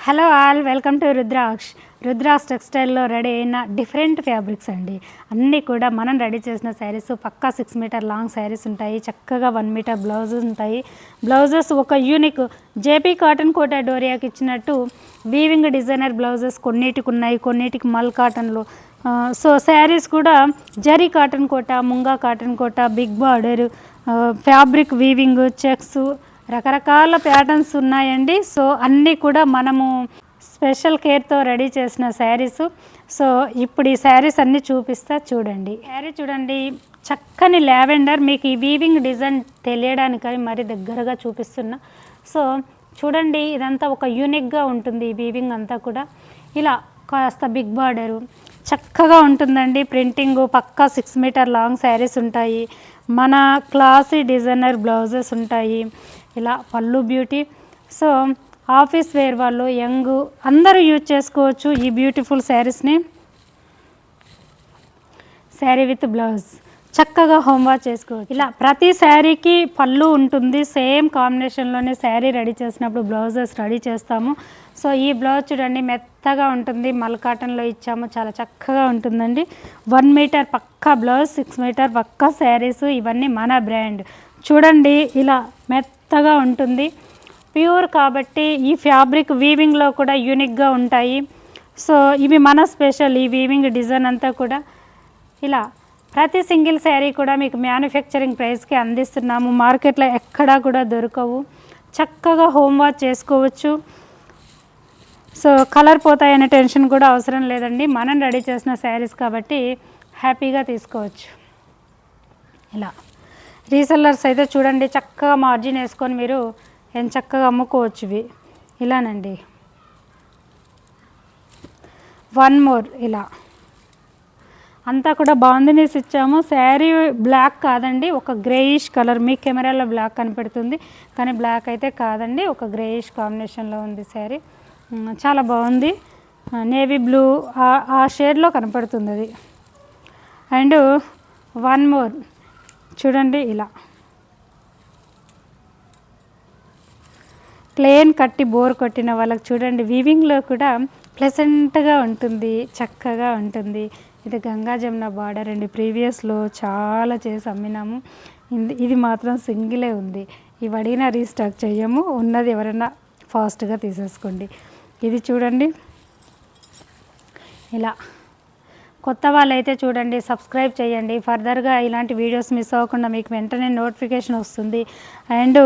Hello all, welcome to Rudraksh టెక్స్టైల్లో ready అయిన different fabrics అండి. అన్నీ కూడా మనం రెడీ చేసిన శారీస్ పక్కా 6 మీటర్ లాంగ్ శారీస్ ఉంటాయి. చక్కగా 1 మీటర్ బ్లౌజెస్ ఉంటాయి. బ్లౌజెస్ ఒక యూనిక్ జేపీ కాటన్ కోటా డోరియాకి ఇచ్చినట్టు వీవింగ్ డిజైనర్ బ్లౌజెస్ కొన్నిటికి ఉన్నాయి, కొన్నిటికి మల్ కాటన్లో. సో శారీస్ కూడా జరీ కాటన్ కోటా, ముంగా cotton Kota, big border, fabric weaving, checks, రకరకాల ప్యాటర్న్స్ ఉన్నాయండి. సో అన్నీ కూడా మనము స్పెషల్ కేర్తో రెడీ చేసిన శారీస్. సో ఇప్పుడు ఈ శారీస్ అన్నీ చూపిస్తా చూడండి. శారీ చూడండి, చక్కని లావెండర్. మీకు ఈ వీవింగ్ డిజైన్ తెలియడానికి మరి దగ్గరగా చూపిస్తున్నా. సో చూడండి, ఇదంతా ఒక యూనిక్గా ఉంటుంది. ఈ వీవింగ్ అంతా కూడా ఇలా కాస్త బిగ్ బార్డరు చక్కగా ఉంటుందండి. ప్రింటింగ్ పక్కా 6 మీటర్ లాంగ్ శారీస్ ఉంటాయి. మన క్లాసీ డిజైనర్ బ్లౌజెస్ ఉంటాయి. ఇలా పళ్ళు బ్యూటీ. సో ఆఫీస్ వేర్ వాళ్ళు, యంగ్ అందరూ యూజ్ చేసుకోవచ్చు ఈ బ్యూటిఫుల్ శారీస్ని. శారీ విత్ బ్లౌజ్ చక్కగా హోమ్ వాష్ చేసుకోవచ్చు. ఇలా ప్రతి శారీకి పళ్ళు ఉంటుంది. సేమ్ కాంబినేషన్లోనే శారీ రెడీ చేసినప్పుడు బ్లౌజెస్ రెడీ చేస్తాము. సో ఈ బ్లౌజ్ చూడండి, మెత్తగా ఉంటుంది. మల్ కాటన్లో ఇచ్చాము, చాలా చక్కగా ఉంటుందండి. 1 మీటర్ పక్కా బ్లౌజ్, 6 మీటర్ పక్కా శారీస్. ఇవన్నీ మన బ్రాండ్. చూడండి, ఇలా మెత్తగా ఉంటుంది, ప్యూర్ కాబట్టి. ఈ ఫ్యాబ్రిక్ వీవింగ్లో కూడా యూనిక్గా ఉంటాయి. సో ఇవి మన స్పెషల్. ఈ వీవింగ్ డిజైన్ అంతా కూడా ఇలా ప్రతి సింగిల్ శారీ కూడా మీకు మ్యానుఫ్యాక్చరింగ్ ప్రైస్కి అందిస్తున్నాము. మార్కెట్లో ఎక్కడా కూడా దొరకవు. చక్కగా హోమ్ వాష్ చేసుకోవచ్చు. సో కలర్ పోతాయనే టెన్షన్ కూడా అవసరం లేదండి. మనం రెడీ చేసిన శారీస్ కాబట్టి హ్యాపీగా తీసుకోవచ్చు. ఇలా రీసెల్లర్స్ అయితే చూడండి, చక్కగా మార్జిన్ వేసుకొని మీరు ఎంత చక్కగా అమ్ముకోవచ్చు. ఇవి ఇలానండి. 1 మోర్ ఇలా అంతా కూడా బాందినీస్ ఇచ్చాము. శారీ బ్లాక్ కాదండి, ఒక గ్రేయిష్ కలర్. మీ కెమెరాలో బ్లాక్ కనిపెడుతుంది కానీ బ్లాక్ అయితే కాదండి, ఒక గ్రేయిష్ కాంబినేషన్లో ఉంది శారీ. చాలా బాగుంది. నేవీ బ్లూ ఆ షేడ్లో కనపడుతుంది అది. అండ్ 1 మోర్ చూడండి, ఇలా ప్లేన్ కట్టి బోర్ కొట్టిన వాళ్ళకి చూడండి, వీవింగ్లో కూడా ప్లెజెంట్గా ఉంటుంది, చక్కగా ఉంటుంది. ఇది గంగా జమున బార్డర్ అండి. ప్రీవియస్లో చాలా చేసి అమ్మినాము. ఇది మాత్రం సింగిలే ఉంది. ఇవి అడిగినా రీస్టాక్ చెయ్యము. ఉన్నది ఎవరైనా ఫాస్ట్గా తీసేసుకోండి. ఇది చూడండి, ఇలా కొత్త వాళ్ళైతే చూడండి, సబ్స్క్రైబ్ చేయండి. ఫర్దర్గా ఇలాంటి వీడియోస్ మిస్ అవ్వకుండా మీకు వెంటనే నోటిఫికేషన్ వస్తుంది. అండ్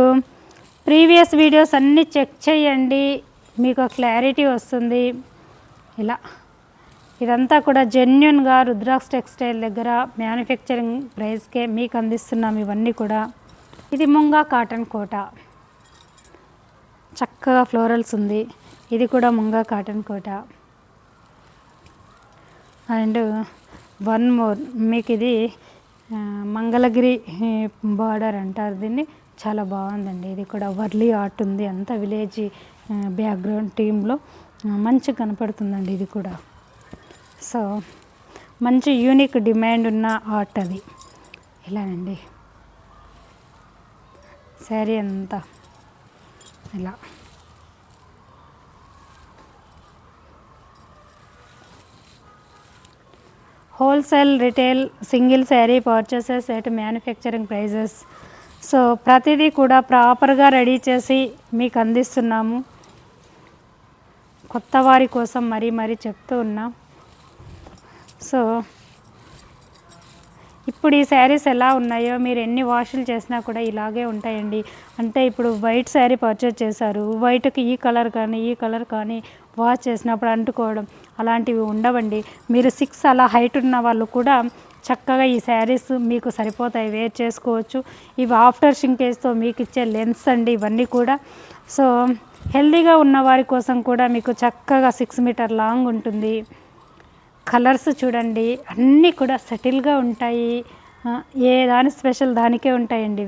ప్రీవియస్ వీడియోస్ అన్నీ చెక్ చేయండి, మీకు క్లారిటీ వస్తుంది. ఇలా ఇదంతా కూడా జెన్యున్గా రుద్రాక్ష్ టెక్స్టైల్ దగ్గర మ్యానుఫ్యాక్చరింగ్ ప్రైస్కే మీకు అందిస్తున్నాం. ఇవన్నీ కూడా ఇది ముంగా కాటన్ కోటా, చక్కగా ఫ్లోరల్స్ ఉంది. ఇది కూడా ముంగా కాటన్ కోటా. అండ్ 1 మోర్ మీకు ఇది మంగళగిరి బార్డర్ అంటారు దీన్ని. చాలా బాగుందండి. ఇది కూడా వర్లీ ఆర్ట్ ఉంది, అంతా విలేజ్ బ్యాక్గ్రౌండ్ టీంలో మంచి కనపడుతుందండి. ఇది కూడా సో మంచి యూనిక్ డిమాండ్ ఉన్న ఆర్ట్ అది. ఇలానండి శారీ అంతా ఇలా. Wholesale, retail, single sari purchases at manufacturing prices. So ప్రతిదీ కూడా ప్రాపర్గా రెడీ చేసి మీకు అందిస్తున్నాము. కొత్త వారి కోసం మరీ చెప్తూ ఉన్నాం. సో ఇప్పుడు ఈ శారీస్ ఎలా ఉన్నాయో మీరు ఎన్ని వాషులు చేసినా కూడా ఇలాగే ఉంటాయండి. అంటే ఇప్పుడు వైట్ శారీ పర్చేజ్ చేశారు, వైట్కి ఈ కలర్ కానీ వాష్ చేసినప్పుడు అంటుకోవడం అలాంటివి ఉండవండి. మీరు 6 అలా హైట్ ఉన్న వాళ్ళు కూడా చక్కగా ఈ శారీస్ మీకు సరిపోతాయి, వేర్ చేసుకోవచ్చు. ఇవి ఆఫ్టర్ షింకేజ్తో మీకు ఇచ్చే లెన్స్ అండి ఇవన్నీ కూడా. సో హెల్దీగా ఉన్న వారి కోసం కూడా మీకు చక్కగా 6 మీటర్ లాంగ్ ఉంటుంది. కలర్స్ చూడండి, అన్నీ కూడా సెటిల్గా ఉంటాయి. ఏ దాని స్పెషల్ దానికే ఉంటాయండి.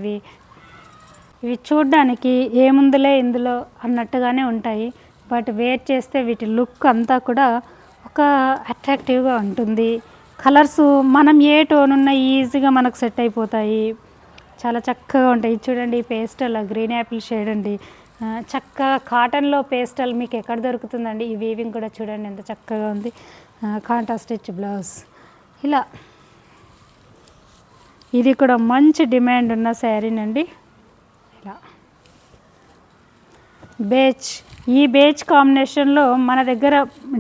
ఇవి చూడ్డానికి ఏముందులే ఇందులో అన్నట్టుగానే ఉంటాయి. బట్ వేర్ చేస్తే వీటి లుక్ అంతా కూడా ఒక అట్రాక్టివ్గా ఉంటుంది. కలర్స్ మనం ఏ టోన్ ఉన్నా ఈజీగా మనకు సెట్ అయిపోతాయి. చాలా చక్కగా ఉంటాయి. చూడండి, పేస్టల్ గ్రీన్ యాపిల్ షేడ్ అండి. చక్కగా కాటన్లో పేస్టల్ మీకు ఎక్కడ దొరుకుతుందండి. ఈ వీవింగ్ కూడా చూడండి ఎంత చక్కగా ఉంది. కాంటా స్టిచ్ బ్లౌజ్ ఇలా. ఇది కూడా మంచి డిమాండ్ ఉన్న శారీనండి. ఇలా బేజ్, ఈ బేజ్ కాంబినేషన్లో మన దగ్గర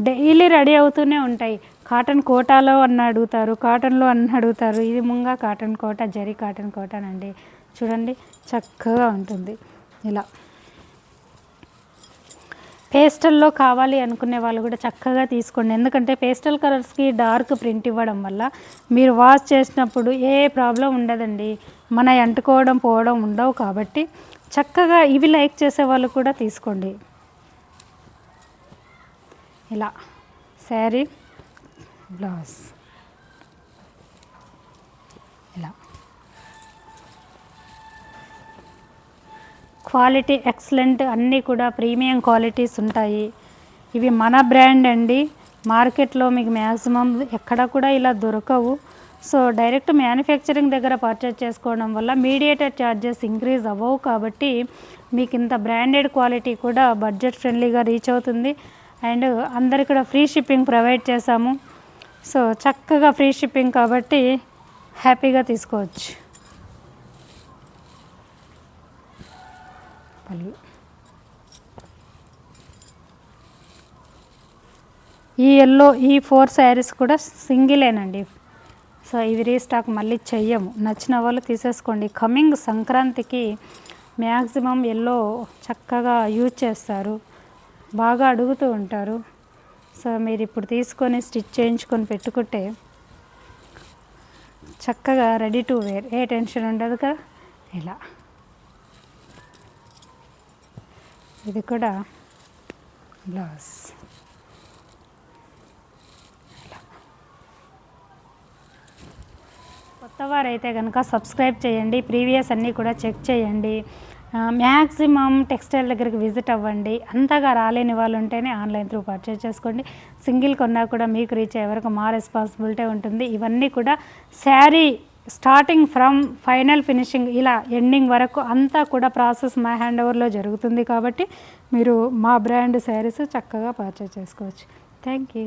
డైలీ రెడీ అవుతూనే ఉంటాయి. కాటన్ కోటాలో అన్న అడుగుతారు, కాటన్లో అన్న అడుగుతారు. ఇది ముంగా కాటన్ కోట, జరీ కాటన్ కోటానండి. చూడండి చక్కగా ఉంటుంది. ఇలా పేస్టల్లో కావాలి అనుకునే వాళ్ళు కూడా చక్కగా తీసుకోండి. ఎందుకంటే పేస్టల్ కలర్స్కి డార్క్ ప్రింట్ ఇవ్వడం వల్ల మీరు వాష్ చేసినప్పుడు ఏ ప్రాబ్లం ఉండదండి. మన అంటుకోవడం పోవడం ఉండవు. కాబట్టి చక్కగా ఇవి లైక్ చేసే వాళ్ళు కూడా తీసుకోండి. ఇలా శారీ బ్లౌజ్ ఇలా క్వాలిటీ ఎక్సలెంట్, అన్నీ కూడా ప్రీమియం క్వాలిటీస్ ఉంటాయి. ఇవి మన బ్రాండ్ అండి. మార్కెట్లో మీకు మ్యాక్సిమం ఎక్కడ కూడా ఇలా దొరకవు. సో డైరెక్ట్ మ్యానుఫ్యాక్చరింగ్ దగ్గర పర్చేజ్ చేసుకోవడం వల్ల మీడియేటెడ్ ఛార్జెస్ ఇంక్రీజ్ అవ్వవు. కాబట్టి మీకు ఇంత బ్రాండెడ్ క్వాలిటీ కూడా బడ్జెట్ ఫ్రెండ్లీగా రీచ్ అవుతుంది. అండ్ అందరికి కూడా ఫ్రీ షిప్పింగ్ ప్రొవైడ్ చేశాము. సో చక్కగా ఫ్రీ షిప్పింగ్ కాబట్టి హ్యాపీగా తీసుకోవచ్చు. ఈ ఎల్లో ఈ 4 శారీస్ కూడా సింగిలేనండి. సో ఇవి రీస్టాక్ మళ్ళీ చెయ్యము. నచ్చిన వాళ్ళు తీసేసుకోండి. కమింగ్ సంక్రాంతికి మ్యాక్సిమం ఎల్లో చక్కగా యూజ్ చేస్తారు, బాగా అడుగుతూ ఉంటారు. సో మీరు ఇప్పుడు తీసుకొని స్టిచ్ చేయించుకొని పెట్టుకుంటే చక్కగా రెడీ టు వేర్, ఏ టెన్షన్ ఉండదు కదా. ఇలా ఇది కూడా బ్లౌజ్. కొత్తవారైతే కనుక సబ్స్క్రైబ్ చేయండి, ప్రీవియస్ అన్నీ కూడా చెక్ చేయండి. మ్యాక్సిమం టెక్స్టైల్ దగ్గరికి విజిట్ అవ్వండి. అంతగా రాలేని వాళ్ళు ఉంటేనే ఆన్లైన్ త్రూ పర్చేజ్ చేసుకోండి. సింగిల్ కొన్నా కూడా మీకు రీచ్ అయ్యే వరకు మా రెస్పాన్సిబిలిటీ ఉంటుంది. ఇవన్నీ కూడా sari starting from final finishing ఇలా ఎండింగ్ వరకు అంతా కూడా ప్రాసెస్ మా హ్యాండ్ ఓవర్లో జరుగుతుంది. కాబట్టి మీరు మా బ్రాండ్ శారీస్ చక్కగా పర్చేజ్ చేసుకోవచ్చు. Thank you.